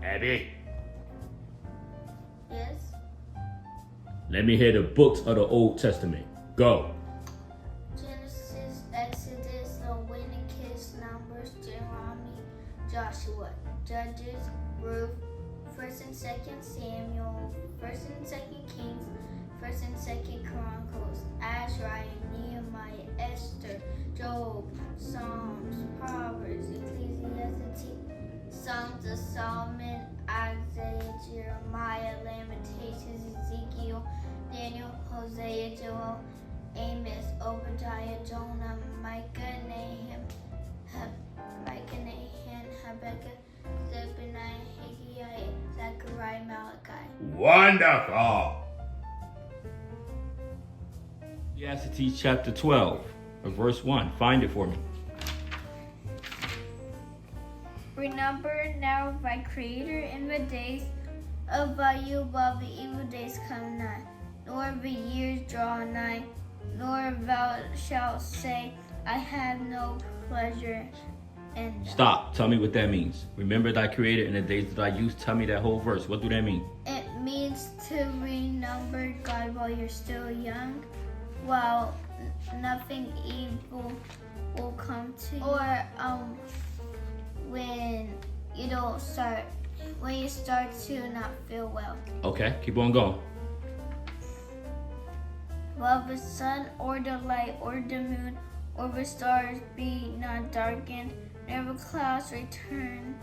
Abby, Yes. let me hear the books of the Old Testament. Go. Genesis, Exodus, Leviticus, Numbers, Deuteronomy, Joshua, Judges, Ruth, 1st and 2nd Samuel, 1st and 2nd Kings, 1st and 2nd Chronicles, Azariah, Nehemiah, Esther, Job, Psalms, Proverbs, Ecclesiastes, Songs of Solomon, Isaiah, Jeremiah, Lamentations, Ezekiel, Daniel, Hosea, Joel, Amos, Obadiah, Jonah, Micah, Nahum, Habakkuk, Zephaniah, Haggai, Zechariah, Malachi. Wonderful. Ecclesiastes chapter 12, verse 1. Find it for me. Remember now thy Creator in the days of thy youth, while the evil days come nigh, nor the years draw nigh, nor thou shalt say, I have no pleasure in them. Stop. Tell me what that means. Remember thy creator in the days of thy youth. Tell me that whole verse. What do that mean? It means to remember God while you're still young, while nothing evil will come to you. Or when you start to not feel well. Okay, keep on going. While the sun or the light or the moon or the stars be not darkened, nor the clouds return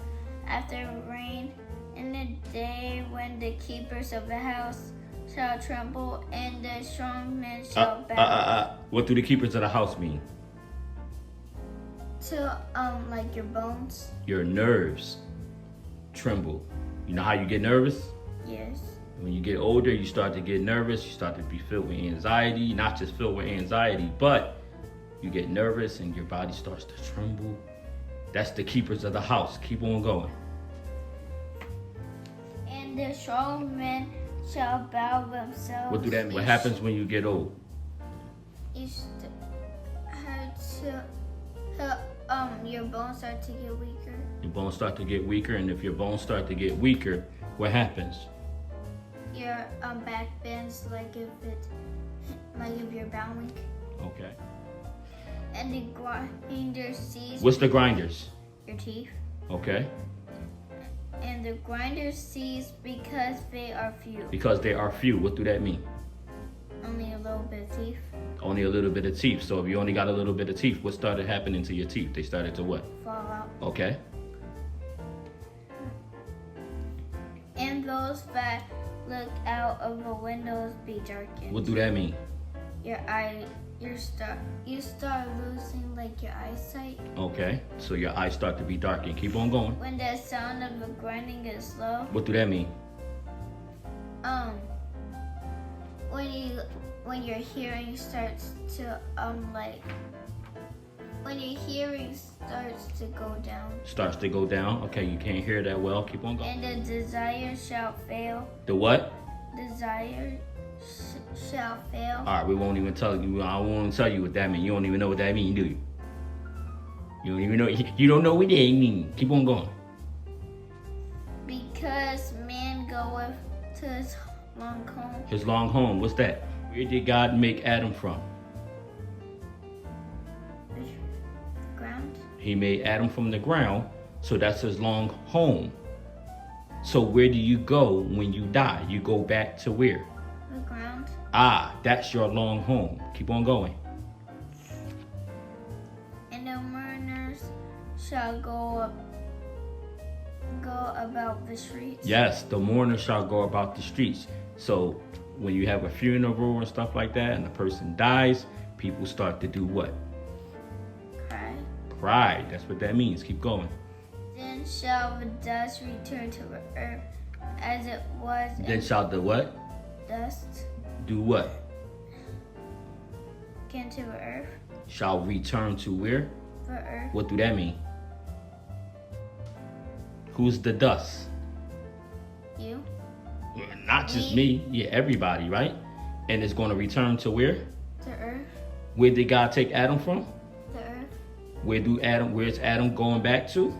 after rain, in the day when the keepers of the house shall tremble and the strong men shall bow. What do the keepers of the house mean? To like your bones. Your nerves tremble. You know how you get nervous? Yes. When you get older, you start to get nervous. You start to be filled with anxiety. Not just filled with anxiety, but you get nervous and your body starts to tremble. That's the keepers of the house. Keep on going. And the strong men shall bow themselves. What do that mean? What happens when you get old? Your bones start to get weaker. Your bones start to get weaker, and if your bones start to get weaker, what happens? Your back bends like if you're bowing. Okay. And the grinder sees What's the grinders? your teeth. Okay. And the grinder sees because they are few. Because they are few. What do that mean? Only a little bit of teeth. Only a little bit of teeth. So if you only got a little bit of teeth, what started happening to your teeth? They started to what? Fall out. Okay. And those that look out of the windows be darkened. What do that mean? You start losing like your eyesight. Okay. So your eyes start to be darkened. Keep on going. When the sound of the grinding is low. What do that mean? When your hearing starts to when your hearing starts to go down. Starts to go down. Okay, you can't hear that well. Keep on going. And the desire shall fail. The what? Desire shall fail. All right, we won't even tell you. I won't tell you what that means. You don't even know what that means, do you? You don't even know. You don't know what that means. Keep on going. Because man goeth to his long home. His long home. What's that? Where did God make Adam from? Ground. He made Adam from the ground, so that's his long home. So where do you go when you die? You go back to where? The ground. That's your long home. Keep on going. And the mourners shall go about the streets. Yes, the mourner shall go about the streets. So when you have a funeral and stuff like that and the person dies, people start to do what? Cry. Cry. That's what that means. Keep going. Then shall the dust return to the earth as it was. Then shall the what? Dust Do what? again to the earth. Shall return to where? The earth. What do that mean? Who's the dust? You. Not just me. Yeah, everybody, right? And it's going to return to where? The earth. Where did God take Adam from? The earth. Where's Adam going back to?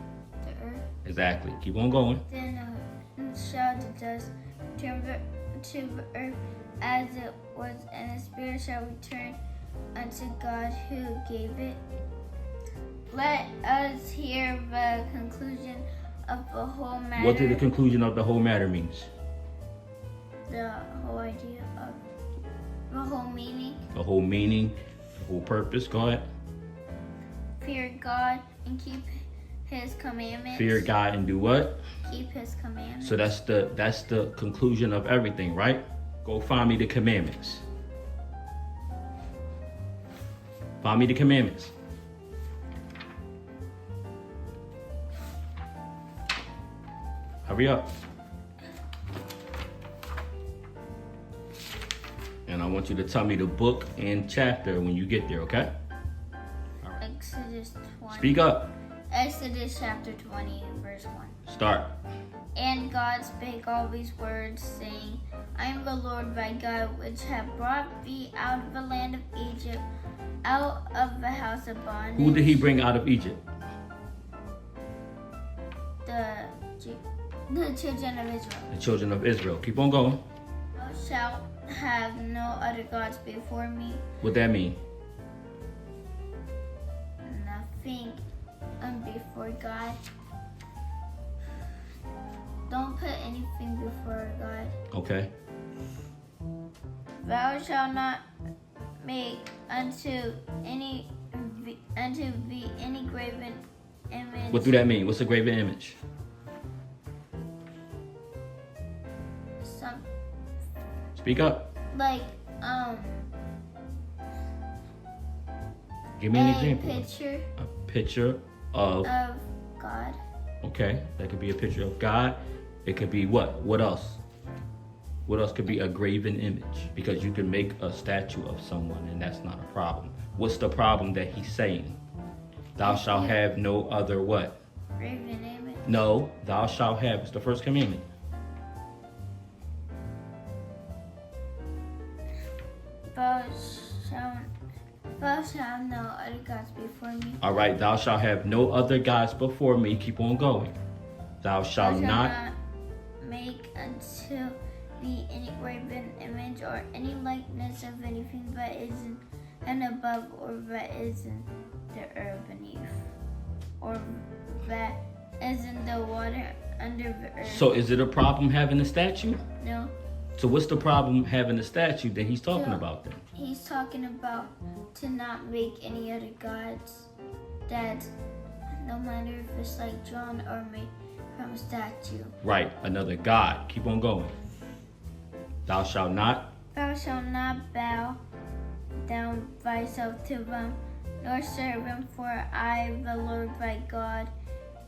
The earth. Exactly. Keep on going. Then shall the dust return to the earth as it was, and the spirit shall return unto God who gave it. Let us hear the conclusion of the whole matter. What did the conclusion of the whole matter means? The whole idea of the whole meaning. The whole meaning, the whole purpose. Go ahead. Fear God and keep His commandments. Fear God and do what? Keep His commandments. So that's the conclusion of everything, right? Go find me the commandments. Find me the commandments. Hurry up. And I want you to tell me the book and chapter when you get there, okay? Exodus 20. Speak up. Exodus chapter 20, verse 1. Start. And God spake all these words, saying, I am the Lord thy God, which have brought thee out of the land of Egypt, out of the house of bondage. Who did he bring out of Egypt? The children of Israel. The children of Israel. Keep on going. Thou shalt have no other gods before me. What that mean? Nothing before God. Don't put anything before God. Okay. Thou shalt not make unto thee any graven image. What do that mean? What's a graven image? Some Speak up. like Give me an a example. picture A picture of, of God. okay, that could be a picture of God. It could be what? What else? What else could be a graven image? Because you can make a statue of someone and that's not a problem. What's the problem that he's saying? Thou shalt have no other what? Graven image. No, thou shalt have. It's the first commandment. Thou shalt no other gods before me. All right, thou shalt have no other gods before me. Keep on going. Thou shalt not make unto thee any graven image or any likeness of anything that is in and above, or that is in the earth beneath, or that is in the water under the earth. So is it a problem having a statue? No. So what's the problem having a statue that he's talking So, about then? He's talking about to not make any other gods that, no matter if it's like drawn or made from a statue. Right, another God. Keep on going. Thou shalt not. Thou shalt not bow down thyself to them, nor serve them, for I, the Lord thy God,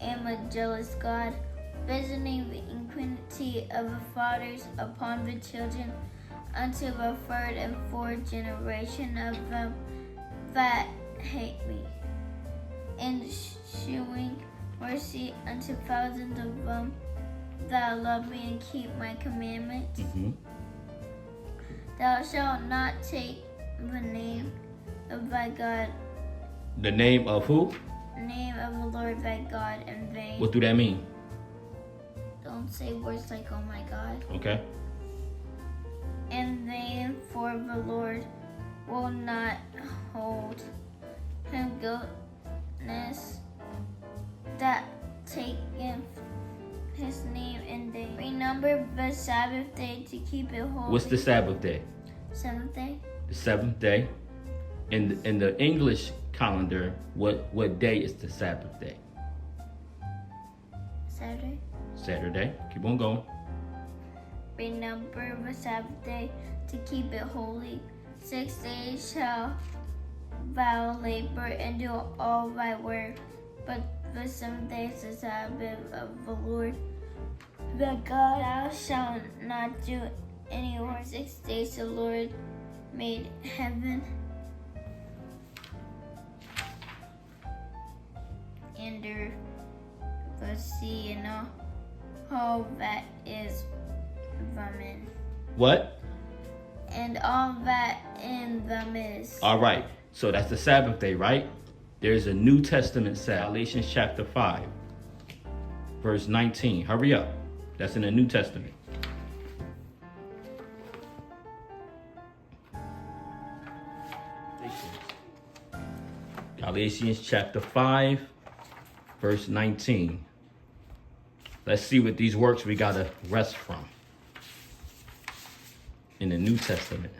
am a jealous God, visiting the iniquity of the fathers upon the children, unto the third and fourth generation of them that hate me, and shewing mercy unto thousands of them that love me and keep my commandments. Mm-hmm. Thou shalt not take the name of thy God, The name of who? name of the Lord thy God in vain. What do that mean? Don't say words like, oh my God. Okay. In vain, for the Lord will not hold him guiltless that taketh his name in vain. Remember the Sabbath day to keep it holy. What's the Sabbath day? Seventh day? The seventh day. In the English calendar, what day is the Sabbath day? Saturday? Saturday. Keep on going. Remember the Sabbath day to keep it holy. 6 days shall thou labor and do all thy work, but the 7th day is the Sabbath of the Lord thy God. Thou shalt not do any work. 6 days the Lord made heaven and earth, the sea, and all that is therein. What? And all that in them is. All right. So that's the Sabbath day, right? There's a New Testament Sabbath. Galatians chapter 5, verse 19. Hurry up. That's in the New Testament. Galatians chapter 5, verse 19. Let's see what these works we got to rest from in the New Testament.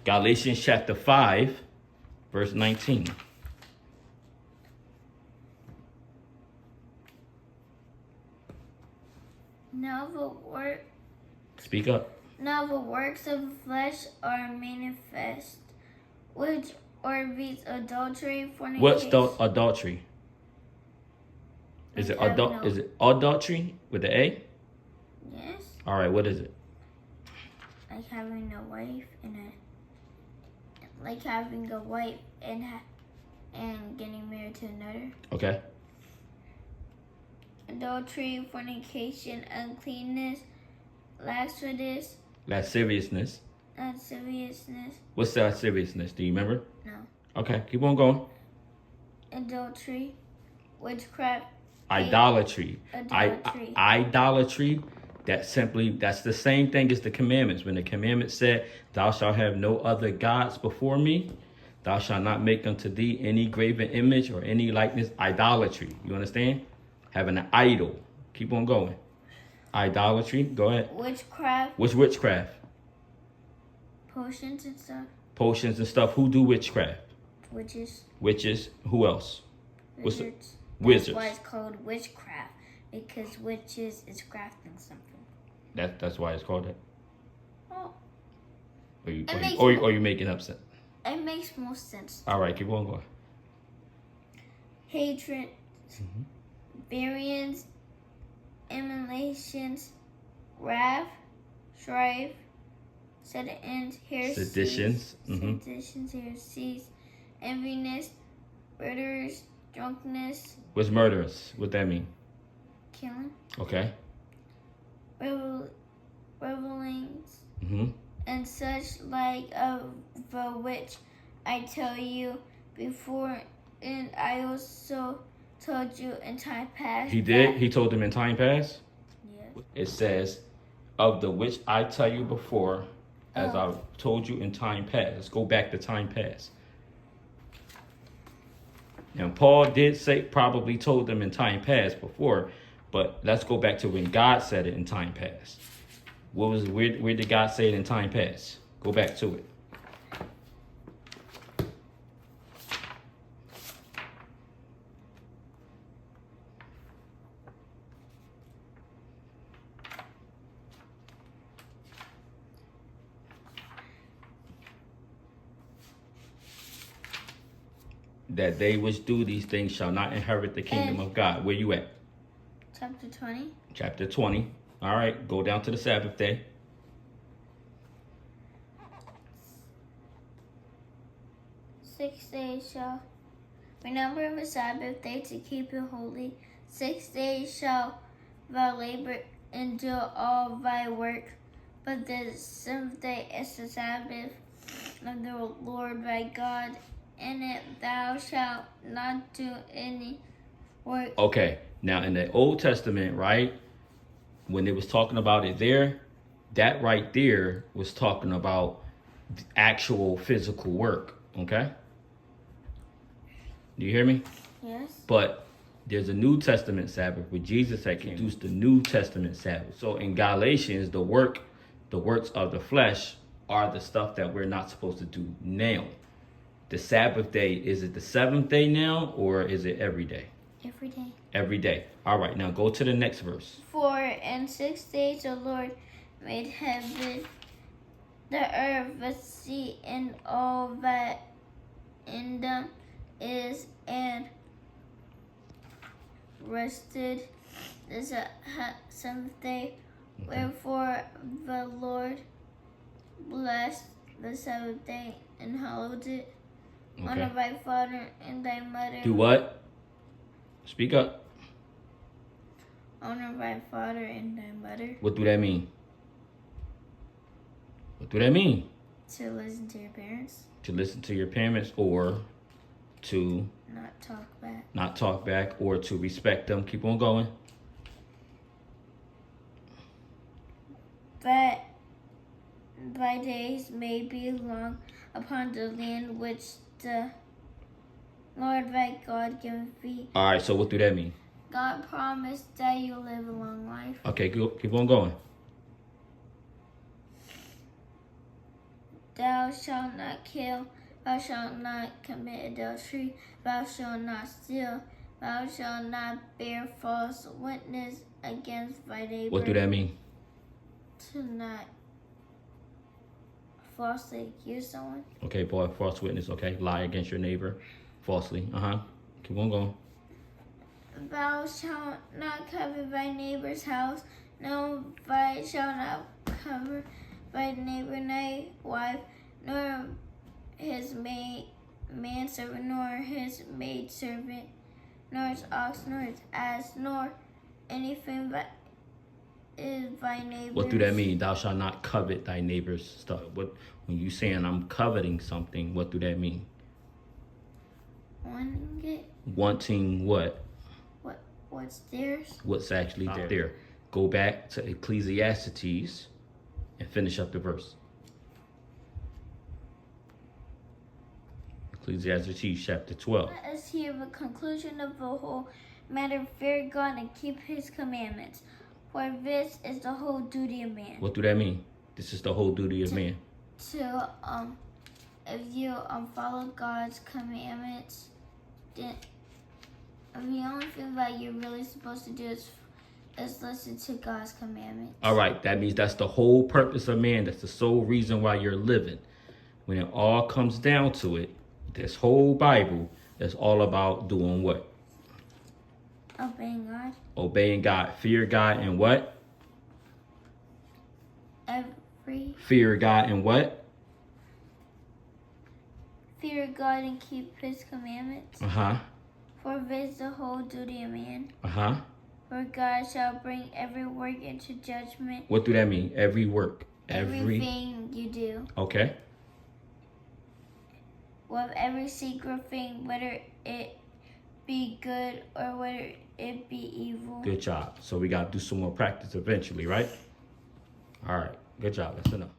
Galatians chapter 5, verse 19. Speak up. Now the works of the flesh are manifest, which are these: adultery, fornication. What's the adultery? Is it adultery with the A? Yes. All right, what is it? Like having a wife and getting married to another. Okay. Adultery, fornication, uncleanness, lasciviousness. Lasciviousness. Lasciviousness. What's lasciviousness? Do you remember? No. Okay, keep on going. Adultery, witchcraft. Idolatry. Idolatry. Idolatry. That's the same thing as the commandments. When the commandment said, "Thou shalt have no other gods before me. Thou shalt not make unto thee any graven image or any likeness." Idolatry. You understand? Having an idol. Keep on going. Idolatry. Go ahead. Witchcraft. What's witchcraft? Potions and stuff. Potions and stuff. Who do witchcraft? Witches. Witches. Who else? Wizards. Wizards. That's why it's called witchcraft, because witches is crafting something. That's why it's called that. Well, or you making up sense? It makes most sense. All right, keep on going. Hatred, variance, emulations, wrath, strife, seditions, heresies, heresies, enviness, murders, drunkenness. What's murderous? What that mean? Killing. Okay. Revelings. And such like, of the which I tell you before, and I also told you in time past. He did? He told them in time past? Yes. It says, of the which I tell you before, as I've told you in time past. Let's go back to time past. Now, Paul did probably told them in time past before, but let's go back to when God said it in time past. Where did God say it in time past? Go back to it. That they which do these things shall not inherit the kingdom of God. Where you at? Chapter 20. Chapter 20. All right, go down to the Sabbath day. "6 days shall remember the Sabbath day to keep it holy. 6 days shall thou labor and do all thy work, but the 7th day is the Sabbath of the Lord thy God. In it thou shalt not do any work." Okay, now in the Old Testament, right, when it was talking about it there, that right there was talking about actual physical work, okay? Do you hear me? Yes. But there's a New Testament Sabbath where Jesus had introduced the New Testament Sabbath. So in Galatians, the works of the flesh are the stuff that we're not supposed to do now. The Sabbath day, is it the 7th day now, or is it every day? Every day. Every day. All right, now go to the next verse. "For in 6 days the Lord made heaven, the earth, the sea, and all that in them is, and rested the 7th day. Wherefore the Lord blessed the 7th day and hallowed it. Okay. Honor thy father and thy mother." Do what? Speak up. Honor thy father and thy mother. What do that mean? What do that mean? To listen to your parents. To listen to your parents, or to not talk back. not talk back, or to respect them. Keep on going. But thy days may be long upon the land which the Lord thy God giveth thee. All right, so what do that mean? God promised that you live a long life. Okay, keep on going. Thou shalt not kill. Thou shalt not commit adultery. Thou shalt not steal. Thou shalt not bear false witness against thy neighbor. What do that mean? To not falsely accuse someone. Okay, boy, false witness. Okay, lie against your neighbor falsely. Keep on going. Thou shalt not covet thy neighbor's house. No, thou shalt not covet thy neighbor thy wife, nor his manservant, nor his maidservant, nor his ox, nor his ass, nor anything that is thy neighbor's. What do that mean? Thou shalt not covet thy neighbor's stuff. What, when you saying I'm coveting something, what do that mean? Wanting it. Wanting what? What's theirs? What's actually there? Go back to Ecclesiastes and finish up the verse. Ecclesiastes chapter 12. Let us hear the conclusion of the whole matter. Fear God and keep his commandments, for this is the whole duty of man. What do that mean? This is the whole duty of man. To if you follow God's commandments, then the only thing that you're really supposed to do is listen to God's commandments. All right, that means that's the whole purpose of man. That's the sole reason why you're living. When it all comes down to it, this whole Bible is all about doing what? Obeying God. Obeying God. Fear God and what? Fear God and what? Fear God and keep his commandments. For this is the whole duty of man. For God shall bring every work into judgment. What do that mean? Every work. Everything you do. Okay. With every secret thing, whether it be good or whether it be evil. Good job. So we got to do some more practice eventually, right? All right. Good job. That's enough.